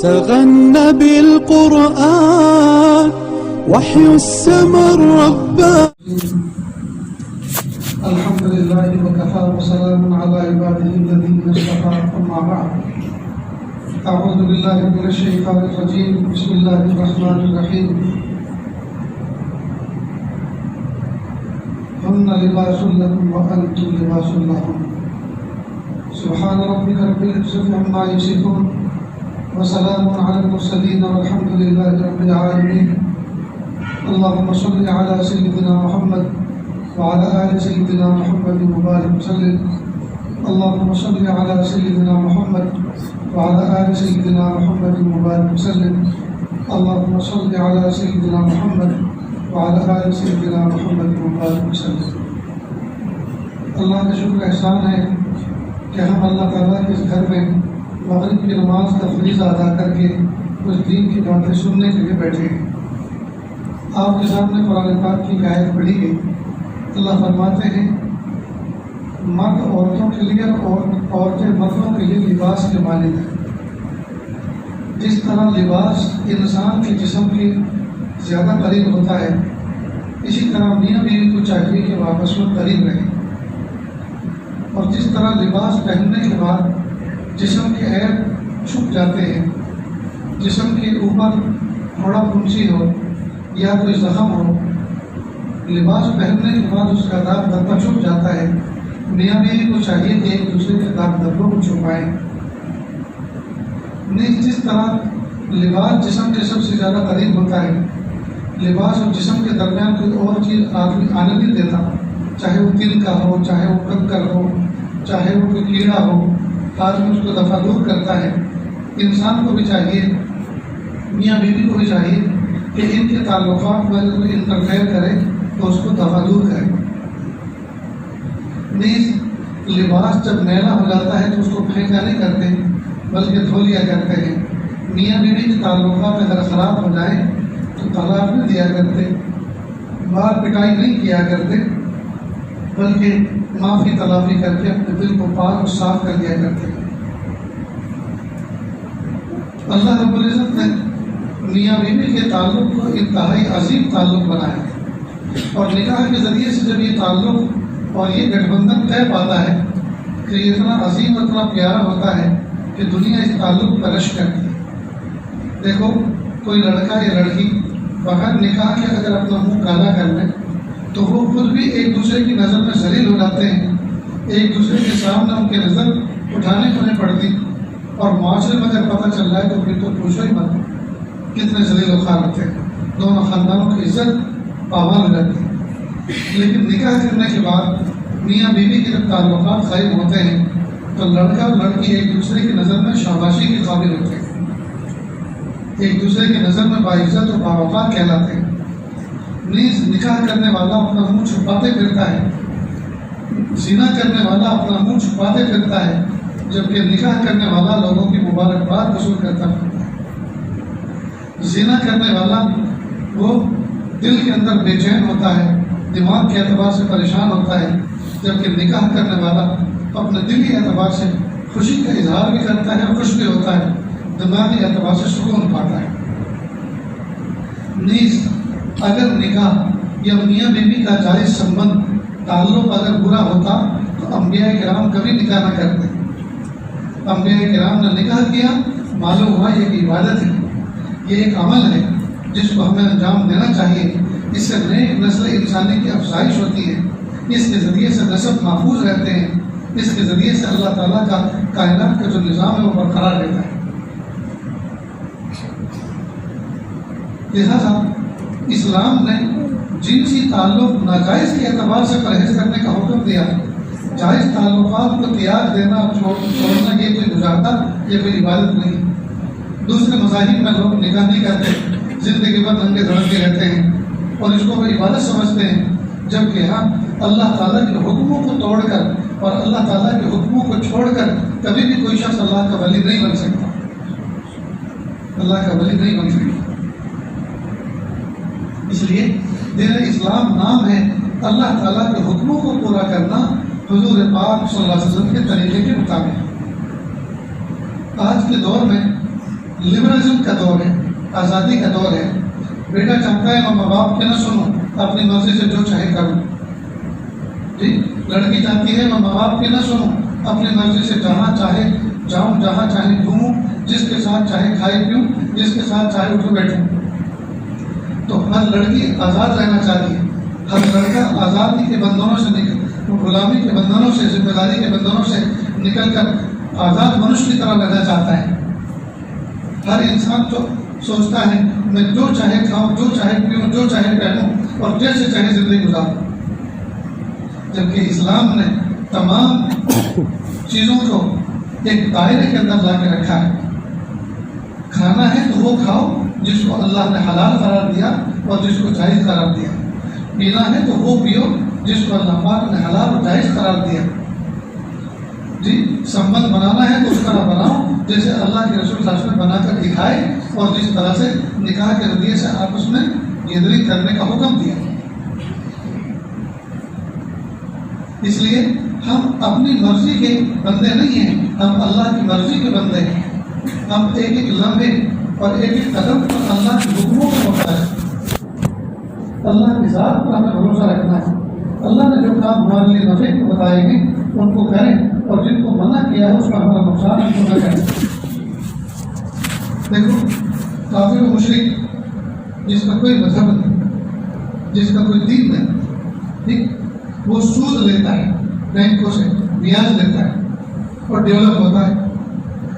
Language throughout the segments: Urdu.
تغنى بالقرآن وحي السماء الرباني. الحمد لله وكفى وسلام على عباده الذين اصطفى. أما بعد، أعوذ بالله من الشيطان الرجيم. بسم الله الرحمن الرحيم. هن لباس لكم وأنتم لباس لهم. سبحان ربك رب العزة عما يصفون وسلام على المرسلين والحمد لله رب العالمين. اللهم صل على سيدنا محمد وعلى آل سيدنا محمد وبارك وسلم. اللهم صل على سيدنا محمد وعلى آل سيدنا محمد وبارك وسلم. اللهم صل على سيدنا محمد وعلى آل سيدنا محمد وبارك وسلم. اللہ کا شکر احسان ہے کہ ہم اللہ تعالیٰ کے اس گھر میں مغرب کی نماز کا فریضہ ادا کر کے کچھ دین کی باتیں سننے کے لیے بیٹھے ہیں. آپ کے سامنے قرآن پاک کی آیت پڑھی گئی. اللہ فرماتے ہیں مرد عورتوں کے لیے اور عورتیں مردوں کے لیے لباس کے مالک ہیں. جس طرح لباس انسان کے جسم کے زیادہ قریب ہوتا ہے، اسی طرح میاں بیوی کو چاہیے کہ وہ آپس میں قریب رہیں. اور جس طرح لباس پہننے کے بعد جسم کے عیب چھپ جاتے ہیں، جسم کے اوپر تھوڑا پھنسی ہو یا کوئی زخم ہو، لباس پہننے کے بعد اس کا داغ دھبا چھپ جاتا ہے. میاں بیوی کو چاہیے کہ ایک دوسرے کے داغ دھبوں کو چھپائیں. جس طرح لباس جسم کے سب سے زیادہ قریب ہوتا ہے، لباس اور جسم کے درمیان کوئی اور چیز آدمی آنے نہیں دیتا، چاہے وہ تل کا ہو، چاہے وہ کنکر ہو، چاہے وہ کوئی کیڑا ہو، آدمی اس کو دفع دور کرتا ہے. انسان کو بھی چاہیے، میاں بیوی کو بھی چاہیے کہ ان کے تعلقات میں اگر کوئی انٹرفیئر کرے تو اس کو دفع دور کرے. نیز لباس جب میلا ہو جاتا ہے تو اس کو پھینکا نہیں کرتے بلکہ دھو لیا کرتے ہیں. میاں بیوی کے تعلقات اگر خراب ہو جائیں تو طلاق نہیں دیا کرتے، مار پٹائی نہیں کیا کرتے، بلکہ معافی تلافی کر کے اپنے دل کو پاک اور صاف کر دیا کرتے. اللہ رب العزت نے میاں بیوی کے تعلق کو انتہائی عظیم تعلق بنایا ہے، اور نکاح کے ذریعے سے جب یہ تعلق اور یہ گٹھ بندھن طے پاتا ہے کہ یہ اتنا عظیم اور اتنا پیارا ہوتا ہے کہ دنیا اس تعلق پر رشک کرتی ہے. دیکھو کوئی لڑکا یا لڑکی بغیر نکاح کے اگر اپنا منہ کالا کر لیں تو وہ خود بھی ایک دوسرے کی نظر میں ذلیل ہو جاتے ہیں، ایک دوسرے کے سامنے ان کی نظر اٹھانے کو نہیں پڑتی، اور معاشرے میں اگر پتہ چل رہا ہے تو پھر تو پوچھو ہی مت کتنے ذلیل و خوار ہوتے ہیں. دونوں خاندانوں کی عزت پامال ہو جاتی ہے. لیکن نکاح کرنے کے بعد میاں بیوی کے جب تعلقات قائم ہوتے ہیں تو لڑکا اور لڑکی ایک دوسرے کی نظر میں شاباشی کے قابل ہوتے ہیں، ایک دوسرے کی نظر میں باعزت اور باوقار کہلاتے ہیں. نیز نکاح کرنے والا اپنا منہ چھپاتے پھرتا ہے، زنا کرنے والا اپنا منہ چھپاتے پھرتا ہے، جبکہ نکاح کرنے والا لوگوں کی مبارکباد وصول کرتا پھرتا ہے. زنا کرنے والا وہ دل کے اندر بے چین ہوتا ہے، دماغ کے اعتبار سے پریشان ہوتا ہے، جبکہ نکاح کرنے والا اپنے دلی اعتبار سے خوشی کا اظہار بھی کرتا ہے اور خوش بھی ہوتا ہے، دماغی اعتبار سے سکون پاتا ہے. نیز اگر نکاح یا میاں بیوی کا جائز سنبندھ تعلق اگر برا ہوتا تو انبیاء کرام کبھی نکاح نہ کرتے. انبیاء کرام نے نکاح کیا، معلوم ہوا یہ ایک عبادت ہے، یہ ایک عمل ہے جس کو ہمیں انجام دینا چاہیے. اس سے نئی نسل انسانی کی افزائش ہوتی ہے، اس کے ذریعے سے نسب محفوظ رہتے ہیں، اس کے ذریعے سے اللہ تعالیٰ کا کائنات کا جو نظام ہے وہ برقرار رہتا ہے. لہٰذا اسلام نے جنسی تعلق ناجائز کے اعتبار سے پرہیز کرنے کا حکم دیا. جائز تعلقات کو تیاگ دینا چھوڑنا یہ کوئی مجاہدہ، یہ کوئی عبادت نہیں. دوسرے مذاہب میں لوگ نکاح نہیں کرتے، زندگی بھر ننگے دھڑکتے رہتے ہیں اور اس کو کوئی عبادت سمجھتے ہیں، جبکہ ہاں اللہ تعالیٰ کے حکموں کو توڑ کر اور اللہ تعالیٰ کے حکموں کو چھوڑ کر کبھی بھی کوئی شخص اللہ کا ولی نہیں بن سکتا، اللہ کا ولی نہیں بن سکتا. اس لیے دین اسلام نام ہے اللہ تعالیٰ کے حکموں کو پورا کرنا حضور پاک صلی اللہ علیہ وسلم کے طریقے کے مطابق. آج کے دور میں لبرلزم کا دور ہے، آزادی کا دور ہے. بیٹا چاہتا ہے میں ماں باپ کے نہ سنوں، اپنی مرضی سے جو چاہے کروں. جی، لڑکی چاہتی ہے میں ماں باپ کے نہ سنوں، اپنی مرضی سے جہاں چاہے جاؤں، جہاں چاہے گھوموں، جس کے ساتھ چاہے کھائے پیوں، جس کے ساتھ چاہے اٹھوں بیٹھوں. تو ہر لڑکی آزاد رہنا چاہتی ہے، ہر لڑکا آزادی کے بندھنوں سے نکل، غلامی کے بندھنوں سے، ذمہ داری کے بندھنوں سے نکل کر آزاد منش کی طرح رہنا چاہتا ہے. ہر انسان جو سوچتا ہے میں جو چاہے کھاؤں، جو چاہے پیوں، جو چاہے پہنوں اور جیسے چاہے زندگی گزاروں. جبکہ اسلام نے تمام چیزوں کو ایک دائرے کے اندر لا کے رکھا ہے. کھانا ہے تو وہ کھاؤ جس کو اللہ نے حلال قرار دیا اور جس کو جائز قرار دیا. پینا ہے تو وہ پیو جس کو اللہ پاک نے حلال اور جائز قرار دیا. جی، سنبند بنانا ہے تو اس طرح بناؤ جیسے اللہ کے رسول صلی اللہ علیہ وسلم بنا کر دکھائے اور جس طرح سے نکاح کے ذریعے سے آپس میں گیدرنگ کرنے کا حکم دیا. اس لیے ہم اپنی مرضی کے بندے نہیں ہیں، ہم اللہ کی مرضی کے بندے ہیں. ہم ایک ایک لمحے اور ایک ایک قدم پر اللہ کے حکموں کو محتاج ہیں. اللہ کی ذات پر ہمیں بھروسہ رکھنا ہے. اللہ نے جو کام ہمارے لیے نفع کو بتائے ہیں ان کو کریں، اور جن کو منع کیا ہے اس کا ہمارا نقصان ہم کو نہ کریں. دیکھو، کافر و مشرک جس کا کوئی مذہب نہیں، جس کا کوئی دین نہیں، ٹھیک، وہ سود لیتا ہے، بینکوں سے بیاج لیتا ہے اور ڈیولپ ہوتا ہے.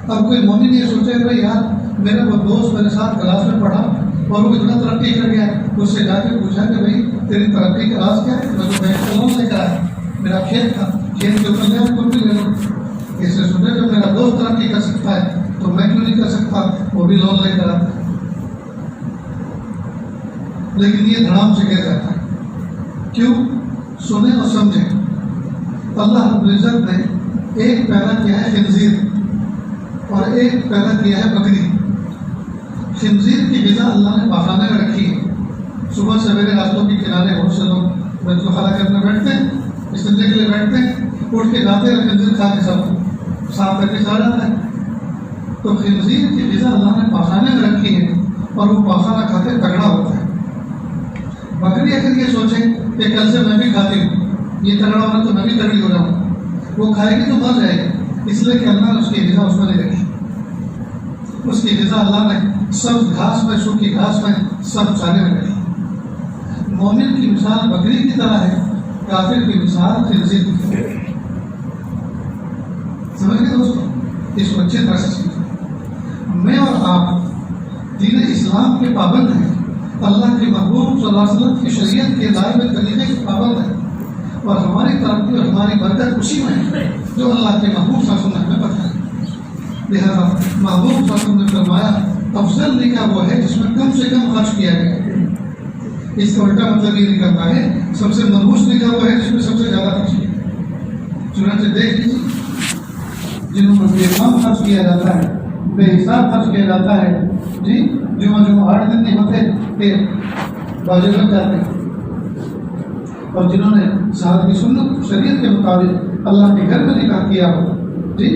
اب کوئی مومن یہ سوچے کہ یار میرا وہ دوست میرے ساتھ کلاس میں پڑھا اور وہ اتنا ترقی کر گیا، اس سے جا کے پوچھا کہ بھائی تیری ترقی کا راز کیا ہے؟ میں تو بینک سے لون لے کر آیا، میرا کھیت تھا، کھیت کے اوپر لیا تم بھی لے لو. اس سے سوچے کہ میرا دوست ترقی کر سکتا ہے تو میں کیوں نہیں کر سکتا، وہ بھی لون لے کر آتا. لیکن یہ دھڑام سے گر جاتا ہے. کیوں؟ سنیں اور سمجھیں. اللہ رب العزت نے ایک پیدا کیا ہے خنزیر اور ایک پیدا کیا ہے بکری. خنزیر کی غذا اللہ نے پاخانے میں رکھی ہے. صبح سویرے راستوں کے کنارے بہت سے لوگ بچوں خلا کرنے بیٹھتے ہیں، استنجے کے لیے بیٹھتے ہیں، اٹھ کے جاتے ہیں، خنزیر کھا کے سب صاف کر کے چلا جاتا ہے. تو خنزیر کی غذا اللہ نے پاخانے میں رکھی ہے اور وہ پاخانہ کھا کے تگڑا ہوتا ہے. بکری اگر یہ سوچے کہ کل سے میں بھی کھاتی ہوں، یہ تگڑا ہونا تو میں بھی تگڑی ہو جاؤں، وہ کھائے گی تو مر جائے گی. اس لیے کہ اللہ نے اس کی غذا اس میں نہیں رکھی. اس کی غذا اللہ نے سب گھاس میں، سوکھی گھاس میں، سب چارے میں رکھی. مومن کی مثال بکری کی طرح ہے، کافر کی مثال خنزیر کی طرح ہے. سمجھ گئے دوستوں؟ اس کو اچھی طرح سے سمجھیں. میں اور آپ دین اسلام کے پابند ہیں، اللہ کے محبوب صلی اللہ علیہ وسلم کی شریعت کے دائرے طریقے کے پابند ہیں، اور ہماری ترقی اور ہماری برکت اسی میں ہے جو اللہ کے محبوب صلی اللہ علیہ وسلم نے بتایا. لہٰذا محبوب صلی اللہ علیہ وسلم نے فرمایا افضل نکاح وہ ہے جس میں کم سے کم خرچ کیا گیا. اس کا الٹا مطلب یہ نکلتا ہے سب سے منحوس نکاح وہ ہے جس میں سب سے زیادہ خرچ کیا. چنانچہ دیکھ لیجیے جنہوں میں بے کم خرچ کیا جاتا ہے، بے حساب خرچ کیا جاتا ہے، جی جمعہ 8 دن نہیں ہوتے کہ باجے لگ جاتے ہیں. اور جنہوں نے صحابہ کی سنت شریعت کے مطابق اللہ کے گھر میں نکاح کیا ہو، جی،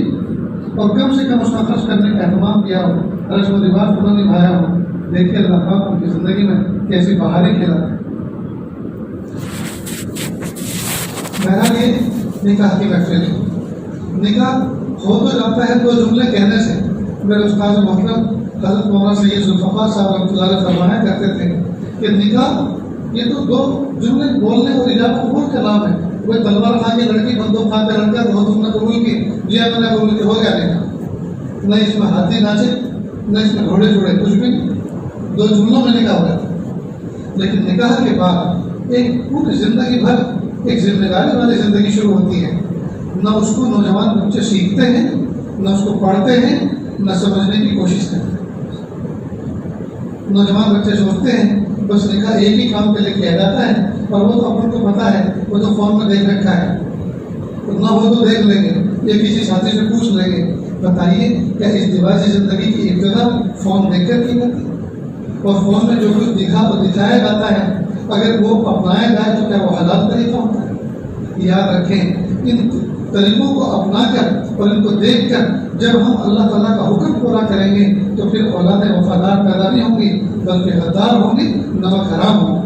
اور کم سے کم اس کا خرچ کرنے کا اہتمام کیا ہو، رسم و رواج کو نبھایا ہو، دیکھیے اللہ پاک ان کی زندگی میں کیسی بہاریں کھلا ہے. بہرحال یہ نکاح کی محفل ہے. نکاح ہو تو جاتا ہے دو جملے کہنے سے. میرے استاد محترم حضرت مولانا سید ذوالفقار صاحب رحمۃ اللہ علیہ فرمایا کرتے تھے کہ نکاح یہ تو دو جملے بولنے اور ایجاب قبول کا نام ہے. وہ تلوار کھا کے لڑکی بندوق کھا کے لڑکا تو تم نے قبول کی، جی میں نے قبول کی، ہو گیا نکاح. نہ اس میں ہاتھی ناچے، نہ اس میں گھوڑے جوڑے، کچھ بھی نہیں. دو جملوں میں نکاح ہو جاتا. لیکن نکاح کے بعد ایک پوری زندگی بھر ایک ذمہ داری والی زندگی شروع ہوتی ہے. نہ اس کو نوجوان بچے سیکھتے ہیں، نہ اس کو پڑھتے ہیں، نہ سمجھنے کی کوشش کرتے ہیں. نوجوان بچے سوچتے ہیں بس نکاح ایک ہی کام کے لیے کیا جاتا ہے، اور وہ تو اپن کو پتا ہے، وہ تو فون میں دیکھ رکھا ہے، نہ وہ تو دیکھ لیں گے یا کسی ساتھی سے پوچھ لیں گے. بتائیے کیا ازدواجی زندگی کی ابتدا فون دیکھ کر کی جاتی ہے؟ اور فون میں جو کچھ دکھایا جاتا ہے اگر وہ اپنایا جائے تو کیا وہ حلال طریقہ ہوتا ہے؟ یاد رکھیں ان طریقوں کو اپنا کر اور ان کو دیکھ کر جب ہم اللہ تعالیٰ کا حکم پورا کریں گے تو پھر اولاد وفادار پیدا نہیں ہوں گی بلکہ غدار ہوں گی، نمک حرام ہوں گی،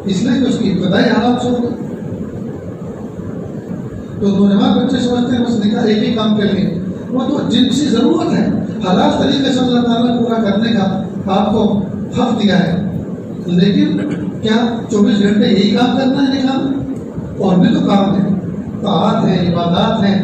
اس لیے کہ اس کی ابتدائی حالات سے ہوگی۔ تو نوجوان بچے سمجھتے ہیں بس نکاح ایک ہی کام کے لیے، وہ تو جن کی ضرورت ہے حلال طریقے سے اللہ تعالیٰ نے پورا کرنے کا آپ کو حق دیا ہے، لیکن کیا 24 گھنٹے یہی کام کرنا ہے نکاح میں؟ اور بھی تو کام ہے، طاعات ہیں، عبادات ہیں،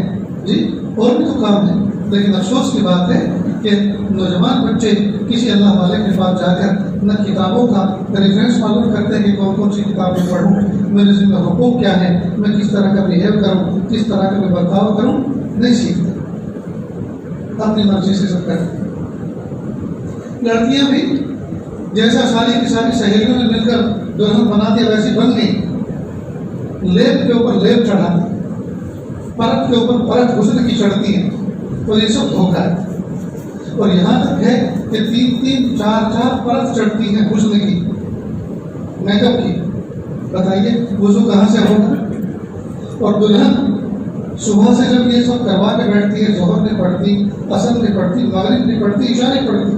جی اور بھی تو کام ہے۔ لیکن افسوس کی بات ہے کہ نوجوان بچے کسی اللہ والے کے پاس جا کر نہ کتابوں کا ریفرنس معلوم کرتے ہیں کہ کون کون سی کتابیں پڑھوں، میرے ذمہ حقوق کیا ہے، میں کس طرح کا بہیو کروں، کس طرح کا میں برتاؤ کروں، نہیں سیکھتے، اپنی مرضی سے سب کرتے۔ لڑکیاں بھی جیسا ساری کی ساری سہیلیوں نے مل کر دلہن بنا دیا ویسی بن گئی، لیب کے اوپر لیب چڑھاتی، پرت کے اوپر پرت حسن کی چڑھتی ہے، اور یہ سب دھوکہ ہے۔ اور یہاں تک ہے کہ 3 4 پرت چڑھتی ہیں حسن کی، میک اپ کی۔ بتائیے وضو کہاں سے ہوگا؟ اور دلہن صبح سے جب یہ سب کروا کے بیٹھتی ہے، ظہر نہیں پڑھتی، عصر نہیں پڑھتی، مغرب نہیں پڑھتی، عشاء نہیں پڑھتی،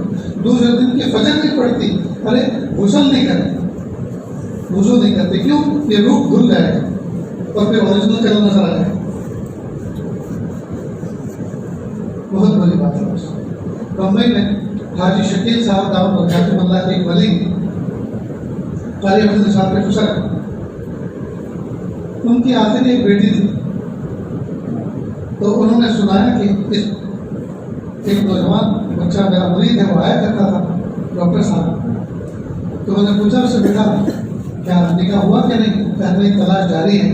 دوسرے دن کی فجر نہیں پڑھتی، ارے غسل نہیں کرتی، وضو نہیں کرتی، کیوں؟ یہ روح دھل جائے گا اور پھر اوریجنل کلر نظر آ جائے گا۔ بہت بڑی بات ہے۔ بمبئی میں حاجی شکیل صاحب دعوت برکاتہ اللہ کے ایک ولی قاری حسن صاحب کے خسر، ان کی آخری ایک بیٹی تھی، تو انہوں نے سنایا کہ ایک نوجوان بچہ میرا مرید ہے، وہ آیا کرتا تھا ڈاکٹر صاحب، تو میں نے پوچھا اس سے بیٹا کیا نکاح ہوا کہ نہیں؟ کہنے کی تلاش جاری ہے،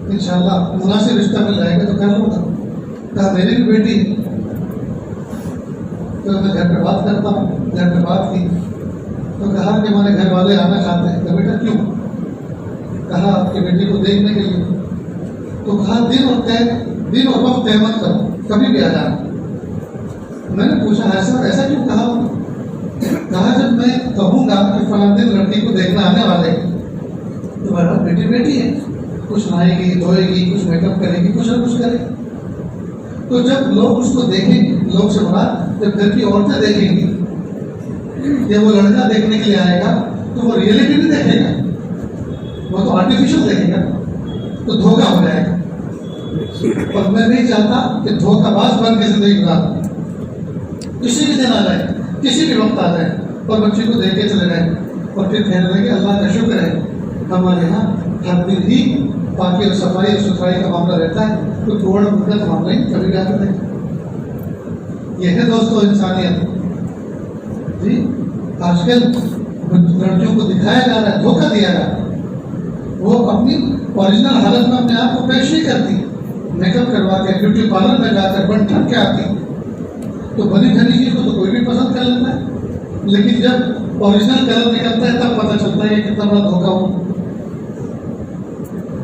انشاءاللہ مناسب رشتہ مل جائے گا تو کر لوں گا۔ کہا میری بھی بیٹی، تو میں گھر پہ بات کرتا ہوں، گھر پہ بات کی تو کہا کہ ہمارے گھر والے آنا چاہتے ہیں۔ کہ بیٹا کیوں؟ کہا آپ کی بیٹی کو دیکھنے کے لیے۔ تو کہا دن اور وقت طے مت کرو، کبھی بھی آ جانا۔ میں نے پوچھا ایسا کیوں کہا؟ کہا جب میں کہوں گا کہ فلاں دن لڑکی کو دیکھنا آنے والے تو میرا بیٹی ہے، کچھ نہائے گی، دھوئے گی، کچھ میک اپ کرے گی، کچھ نہ کچھ کرے گی۔ تو جب لوگ اس کو دیکھیں گے، لوگ سے مراد جب گھر کی عورتیں دیکھیں گی یا وہ لڑکا دیکھنے کے لیے آئے گا تو وہ ریئلٹی نہیں دیکھے گا، وہ تو آرٹیفیشل دیکھے گا، تو دھوکہ ہو جائے گا۔ اور میں نہیں چاہتا کہ دھوکہ باز بن کے زندگی گزاروں، کسی بھی دن آ جائے، کسی بھی وقت آ جائے اور بچے کو دیکھ کے چلے جائیں اور پھر کہنے لگے اللہ کا شکر ہے ہمارے یہاں ہر دن ہی پاکی اور صفائی اور ستھرائی کا معاملہ رہتا ہے، کوئی توڑ پھوڑ کا معاملہ نہیں کبھی بھی آتا نہیں۔ یہ ہے دوستو انسانیت۔ جی آج کل لڑکیوں کو دکھایا جا رہا ہے، دھوکہ دیا جا رہا ہے، وہ اپنی اوریجنل حالت میں اپنے آپ کو پیش نہیں کرتی، میک اپ کروا کے بیوٹی پارلر میں جا کر بن ٹھن کے آتی، تو بنی ٹھنی چیز کو تو کوئی بھی پسند کر لیتا ہے، لیکن جب اوریجنل کلر نکلتا ہے تب پتہ چلتا ہے کتنا بڑا دھوکہ ہو۔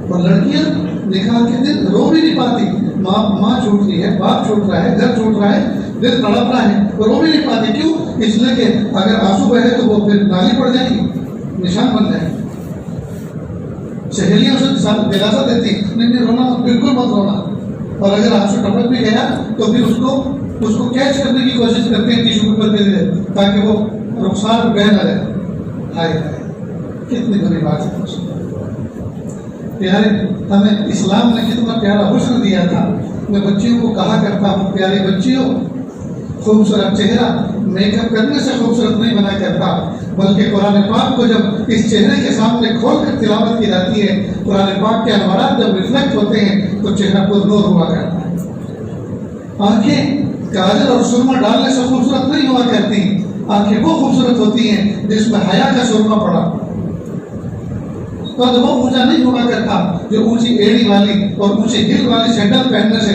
اور لڑکیاں نکاح کے دن رو بھی نہیں پاتی، ماں چھوٹ رہی ہے، باپ چھوٹ رہا ہے، گھر چھوٹ رہا ہے، دل تڑپ رہا ہے، وہ رو بھی نہیں پاتی، کیوں؟ اس لیے کہ اگر آنسو بہے تو وہ پھر نالی پڑ جائے گی، نشان بن جائے گی۔ سہیلیاں اسے دلاسا دیتی، نہیں رونا بالکل مت رونا، اور اگر آنسو ٹپک بھی گیا تو پھر اس کو کیچ کرنے کی کوشش کرتے ہیں ٹیشو پیپر کے ذریعے تاکہ وہ رخسار بہ نہ رہے۔ ہائے ہائے کتنی بڑی بات ہے پیارے، ہمیں اسلام نے کتنا پیارا حسن دیا تھا۔ میں بچیوں کو کہا کرتا ہوں پیاری بچیوں، خوبصورت چہرہ میک اپ کرنے سے خوبصورت نہیں بنا کرتا، بلکہ قرآن پاک کو جب اس چہرے کے سامنے کھول کر تلاوت کی جاتی ہے، قرآن پاک کے انوارات جب ریفلیکٹ ہوتے ہیں تو چہرہ پر نور ہوا کرتا ہے۔ آنکھیں کاجل اور سرما ڈالنے سے خوبصورت نہیں ہوا کرتی، آنکھیں وہ خوبصورت ہوتی ہیں جس میں حیا کا سرما پڑا، قد وہ اونچا نہیں ہوا کرتا جو اونچی ایڑی والی اور اونچی ہل والی سینڈل پہننے سے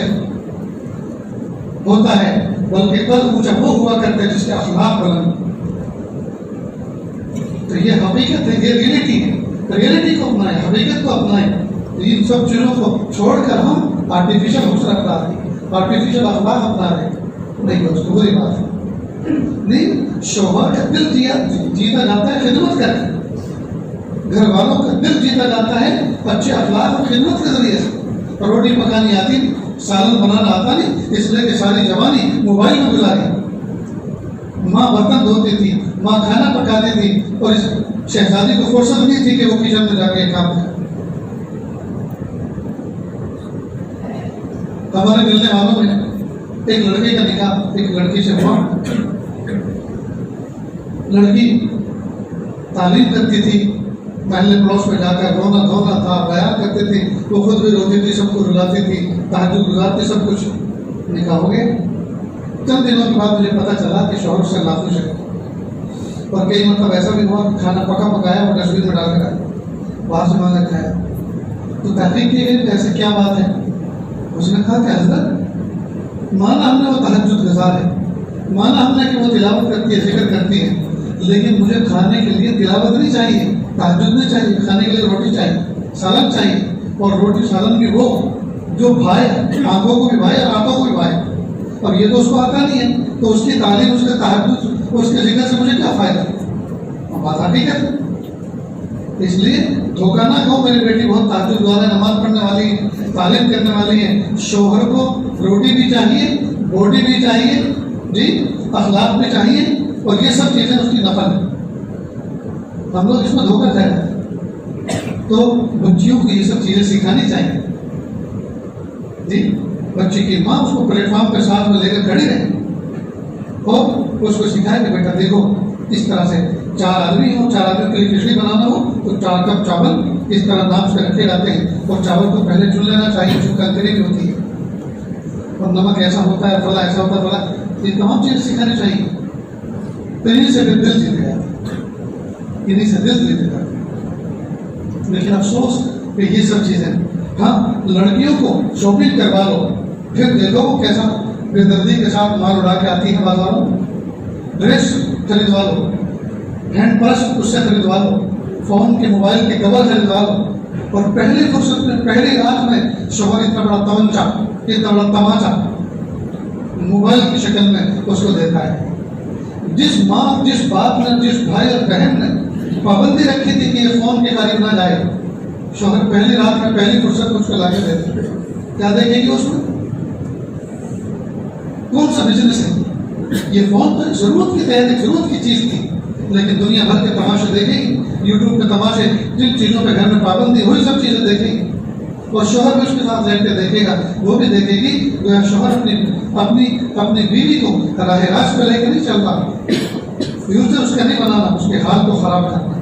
ہوتا ہے، بلکہ قد اونچا وہ ہوا کرتا ہے جس کے اخلاق بلند۔ تو یہ حقیقت ہے، یہ ریئلٹی ہے، ریئلٹی کو اپنائیں، حقیقت کو اپنائیں۔ ان سب چیزوں کو چھوڑ کر ہم آرٹیفیشل حسن اپنا رہے ہیں، آرٹیفیشل اخلاق اپنا رہے ہیں، نہیں دوستو وہی بات ہے۔ نہیں، شوہر کا دل جیتا جاتا ہے خدمت کر کے، گھر والوں کا دل جیتا جاتا ہے اچھے اخلاق اور خدمت کے ذریعے سے۔ روٹی پکانی آتی سالن بنانا آتا نہیں، اس لیے کہ ساری جوانی موبائل میں گزاری۔ ماں برتن دھوتی تھی، ماں کھانا پکاتی تھی، اور اس شہزادی کو فرصت نہیں تھی کہ وہ کچن میں جا کے کام کرے۔ ہمارے ملنے والوں میں ایک لڑکے کا نکاح ایک لڑکی سے ہوا۔ لڑکی تعلیم کرتی تھی، محلے پڑوس میں جا کر رونا دھونا تھا، بیان کرتی تھی، وہ خود بھی روتی تھی، سب کو رلاتی تھی، تہجد گزارتی، سب کچھ۔ نکاح ہو گیا۔ چند دنوں کے بعد مجھے پتہ چلا کہ شوہر سے ناخوش ہے، اور کئی مرتبہ ایسا بھی ہوا کہ کھانا پکایا وہ ڈسٹبن میں ڈال کر آیا، باہر سے مانگا کھایا۔ تو تحقیق کی گئی کہ ایسے کیا بات ہے؟ اس نے کہا کہ حضرت مانا ہم نے وہ تہجد گزار ہے، مانا ہم نے کہ وہ تلاوت کرتی ہے، ذکر کرتی ہے، لیکن مجھے کھانے کے لیے تلاوت نہیں چاہیے، تہجد نہیں چاہیے، کھانے کے لیے روٹی چاہیے، سالن چاہیے، اور روٹی سالن بھی وہ جو بھائے، آنکھوں کو بھی بھائے اور آنکھوں کو بھی بھائے، اور یہ تو اس کو آتا نہیں ہے، تو اس کی تعلیم، اس کا تہجد، اس کے ذکر سے مجھے کیا فائدہ؟ بات حقیقت ہے۔ اس لیے دھوکہ نہ کہو میری بیٹی بہت تہجد گزار ہے، نماز پڑھنے والی ہے، تعلیم کرنے والی ہے، شوہر کو روٹی بھی چاہیے، بوٹی بھی چاہیے، جی اخلاق بھی چاہیے، اور یہ سب چیزیں اس کی نفل ہے۔ ہم لوگ اس میں دھوکہ دے رہے ہیں، تو بچیوں کو یہ سب چیزیں سکھانی چاہیے۔ جی بچی کی ماں اس کو پلیٹ فارم پہ ساتھ میں لے کر کھڑی رہے اور اس کو سکھائے کہ بیٹا دیکھو اس طرح سے 4 آدمی ہو، 4 آدمی کے لیے کھچڑی بنانا ہو تو 4 کپ چاول اس طرح نام سے رکھے جاتے ہیں، اور چاول کو پہلے چن لینا چاہیے جو کنکری بھی ہوتی ہے، اور نمک ایسا ہوتا ہے، فلاں ایسا ہوتا ہے، فلاں، یہ تمام چیزیں سکھانی چاہیے۔ تو انہیں سے پھر دل جیتے گا، انہیں سے دل جیتے گا۔ لیکن افسوس کہ یہ سب چیزیں، ہاں لڑکیوں کو شاپنگ کروا لو، پھر دیکھو وہ کیسا بے دردی کے ساتھ مال اڑا کے آتی ہے بازاروں، ڈریس خریدوا لو، ہینڈ پرس اس سے خریدوا لو، فون کے موبائل کے کور خریدوا لو، اور پہلی فرصت میں پہلی رات میں شوہر اتنا بڑا تمنچا، اتنا بڑا تماچا موبائل کی شکل میں اس کو دیتا ہے۔ جس ماں، جس باپ نے، جس بھائی اور بہن نے پابندی رکھی تھی کہ یہ فون کے قریب نہ جائے، شوہر پہلی رات میں پہلی فرصت میں اس کو لا کے دیتے، کیا دیکھے گی اس میں؟ کون سا بزنس ہے؟ یہ فون تو ضرورت کی تحت ایک ضرورت کی چیز تھی، لیکن دنیا بھر کے تماشے دیکھے گی، یوٹیوب کے تماشے، جن چیزوں پہ گھر میں پابندی وہی سب چیزیں دیکھے گی، اور شوہر بھی اس کے ساتھ لیٹ کے دیکھے گا، وہ بھی دیکھے گی کہ شوہر اپنی بیوی کو راہ راست پہ لے کے نہیں چل رہا، فیوچر اس کا نہیں بنانا، اس کے حال کو خراب کرنا۔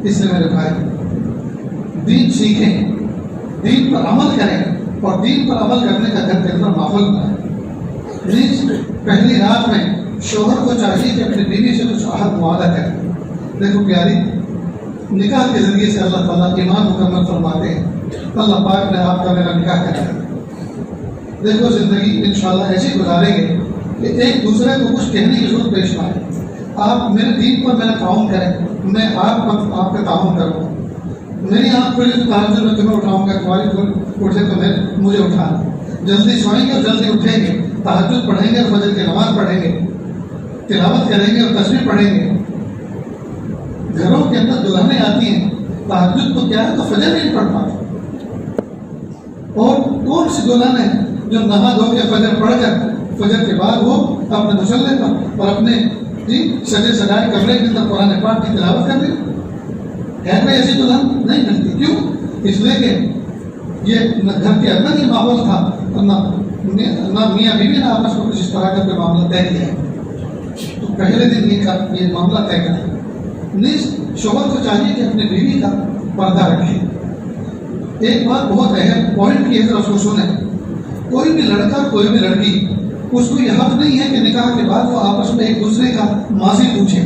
اس لیے میرے بھائی دین سیکھیں، دین پر عمل کریں، اور دین پر عمل کرنے کا گھر کے اندر ماحول بنائیں۔ پہلی رات میں شوہر کو چاہیے کہ اپنی بیوی سے کچھ عہد معاہدہ کرے۔ دیکھو پیاری، نکاح کے ذریعے سے اللہ تعالیٰ ایمان مکمل فرماتے ہیں، اللہ پاک نے آپ کا میرا نکاح کرایا۔ دیکھو زندگی انشاءاللہ ایسی گزاریں گے کہ ایک دوسرے کو کچھ کہنے کی ضرورت پیش نہ آئے۔ آپ میرے دین پر میرا تعاون کریں، میں آپ کا تعاون کروں گا۔ میری آنکھ کھلی تو تہجد میں تمہیں اٹھاؤں گا، تمہاری اٹھے تو مجھے اٹھانا، جلدی سوئیں گے اور جلدی اٹھیں گے، تہجد پڑھیں گے اور فجر کی نماز پڑھیں گے، تلاوت کریں گے اور تسبیح پڑھیں گے۔ گھروں کے اندر دلہنیں آتی ہیں، تہجد تو کیا ہے تو فجر نہیں پڑھ پاتے، اور کون سی دلہن ہے جو نہا دھو کے فجر پڑھ کر فجر کے بعد وہ اپنے مصلے پر اور اپنے سجے سجائے کمرے کے اندر قرآن پاک کی تلاوت کر رہی ہے؟ کوئی ایسی دلہن نہیں ملتی۔ کیوں؟ اس لیے کہ یہ نہ گھر کے اندر یہ ماحول تھا، اور نہ میاں بیوی نے آپس میں کچھ اس طرح کا کوئی معاملہ طے کیا ہے، تو پہلے دن یہ معاملہ طے کرے۔ شوہر کو چاہیے کہ اپنی بیوی کا پردہ رکھے۔ ایک بات بہت اہم پوائنٹ کی ہے، ذرا اس کو سنیں۔ کوئی بھی لڑکا، کوئی بھی لڑکی، اس کو یہ حق نہیں ہے کہ نکاح کے بعد وہ آپس میں ایک دوسرے کا ماضی پوچھے۔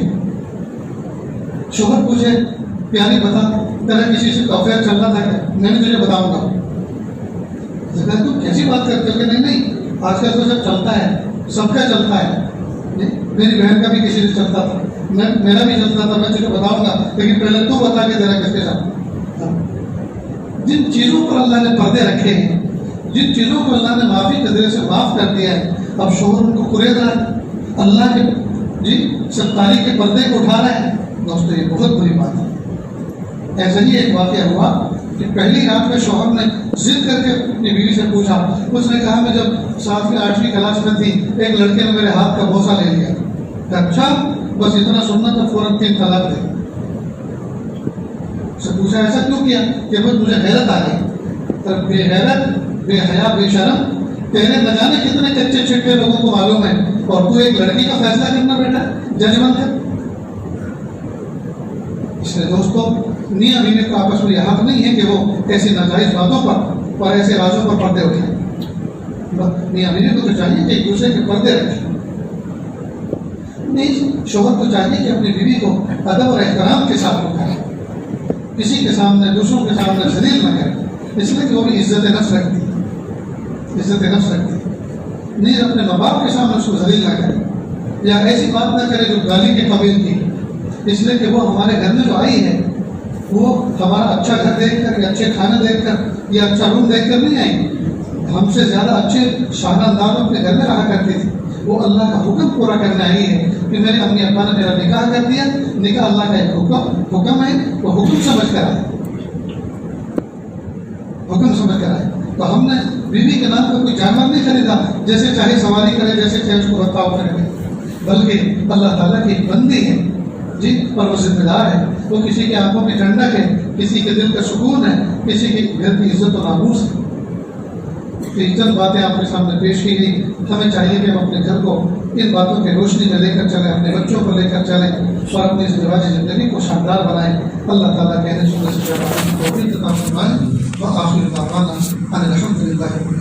شوہر پوچھے، پیاری بتا تیرا کسی سے افیئر چل رہا تھا کیا؟ میں تجھے بتاؤں گا۔ تم کیسی بات کرتے ہو؟ نہیں، آج کل تو سب چلتا ہے، سب کا چلتا ہے، میری بہن کا بھی کسی سے چلتا تھا، میرا بھی چلتا تھا، میں تجھے بتاؤں گا، لیکن پہلے تو بتا کے تیرا کس کے ساتھ۔ جن چیزوں پر اللہ نے پردے رکھے ہیں، جن چیزوں کو اللہ نے معافی کے ذریعے سے معاف کر دیا ہے، اب شوہر ان کو قرید رہا ہے، اللہ کے ستاری کے پردے کو اٹھا رہا ہے، دوستو یہ بہت بری بات ہے۔ ایسا ہی ایک واقعہ ہوا کہ پہلی رات میں شوہر نے ضد کر کے اپنی بیوی سے پوچھا، اس نے کہا میں جب 7ویں 8ویں کلاس میں تھی ایک لڑکے نے میرے ہاتھ کا بوسہ لے لیا. کہ اچھا بس اتنا سننا تو فوراً 3 طلاق دے. اس سے پوچھا ایسا کیوں کیا؟ کہ بس مجھے غیرت آ گئی. بے غیرت، بے حیا، بے شرم، تیرے نہ جانے کتنے کچے چھٹے لوگوں کو معلوم ہے اور تو ایک لڑکی کا فیصلہ کرنا بیٹا جج بن کر. اس لیے دوستوں میاں بیوی کو آپس میں یہ حق نہیں ہے کہ وہ ایسی ناجائز باتوں پر اور ایسے رازوں پر پردے اٹھائیں. میاں بیوی کو تو چاہیے کہ ایک دوسرے کے پردے رکھیں. نہیں، شوہر کو چاہیے کہ اپنی بیوی کو ادب اور احترام کے ساتھ رکھائے، کسی کے سامنے دوسروں کے سامنے ذلیل نہ کرے، اس لیے کہ وہ بھی عزت نفس رکھتی نہیں اپنے ماں باپ کے سامنے اس کو ذلیل نہ کرے یا ایسی بات نہ کرے جو گالی کے قابل کی، اس لیے کہ وہ ہمارے گھر میں جو آئی ہے وہ ہمارا اچھا گھر دیکھ کر یا اچھے کھانا دیکھ کر یا اچھا روم دیکھ کر نہیں آئی. ہم سے زیادہ اچھے شاہراہ انداز اپنے گھر میں رہا کرتی تھی. وہ اللہ کا حکم پورا کرنے آئی ہے کہ میرے امی ابا نے میرا نکاح کر دیا. نکاح اللہ کا ایک حکم ہے، وہ حکم سمجھ کر آئے، تو ہم نے بیوی کے نام پر کوئی جانور نہیں خریدا جیسے چاہے سواری کرے، جیسے چاہے اس کو برتاؤ کرے، بلکہ اللہ تعالیٰ کی بندی ہے جی، اور وہ ذمہ دار ہے. وہ کسی کی آنکھوں کی ٹھنڈک ہے، کسی کے دل کا سکون ہے، کسی کے گھر کی عزت و ناموس ہے. چند باتیں آپ کے سامنے پیش کی گئی. ہمیں چاہیے کہ ہم اپنے گھر کو ان باتوں کی روشنی میں لے کر چلیں، اپنے بچوں کو لے کر چلیں اور اپنی ازدواجی زندگی کو شاندار بنائیں. اللہ تعالیٰ کہنے سننے سے توفیق عطا فرمائے. وآخر دعوانا ان الحمد للہ.